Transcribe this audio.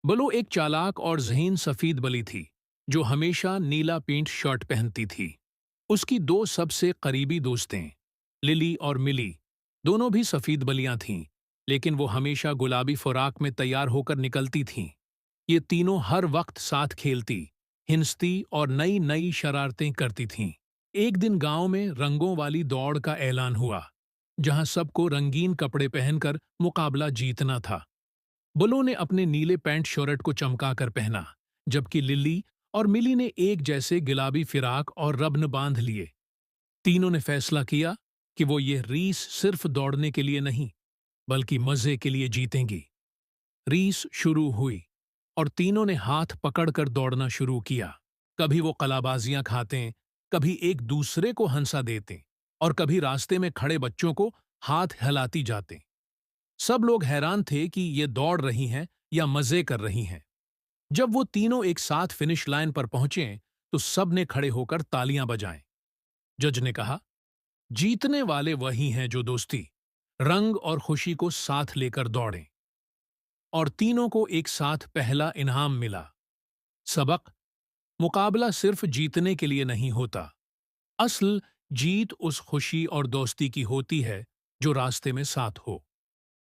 बलो एक चालाक और ज़हीन सफीद बली थी, जो हमेशा नीला पेंट शर्ट पहनती थी। उसकी दो सबसे करीबी दोस्तें, लिली और मिली, दोनों भी सफीद बलियां थीं, लेकिन वो हमेशा गुलाबी फराक में तैयार होकर निकलती थीं। ये तीनों हर वक्त साथ खेलती, हिंसती और नई नई शरारतें करती थीं। एक दिन गांव में रंगों वाली दौड़ का ऐलान हुआ, जहां सबको रंगीन कपड़े पहनकर मुकाबला जीतना था। बुलो ने अपने नीले पैंट शर्ट को चमकाकर पहना, जबकि लिली और मिली ने एक जैसे गुलाबी फिराक और रब्न बांध लिए। तीनों ने फैसला किया कि वो ये रीस सिर्फ दौड़ने के लिए नहीं, बल्कि मजे के लिए जीतेंगी। रीस शुरू हुई और तीनों ने हाथ पकड़कर दौड़ना शुरू किया। कभी वो कलाबाजियां खाते, कभी एक दूसरे को हंसा देते और कभी रास्ते में खड़े बच्चों को हाथ हिलाती जाते। सब लोग हैरान थे कि ये दौड़ रही हैं या मजे कर रही हैं। जब वो तीनों एक साथ फिनिश लाइन पर पहुंचे, तो सब ने खड़े होकर तालियां बजाएं। जज ने कहा, जीतने वाले वही हैं जो दोस्ती, रंग और खुशी को साथ लेकर दौड़ें। और तीनों को एक साथ पहला इनाम मिला। सबक: मुकाबला सिर्फ जीतने के लिए नहीं होता। असल जीत उस खुशी और दोस्ती की होती है जो रास्ते में साथ हो।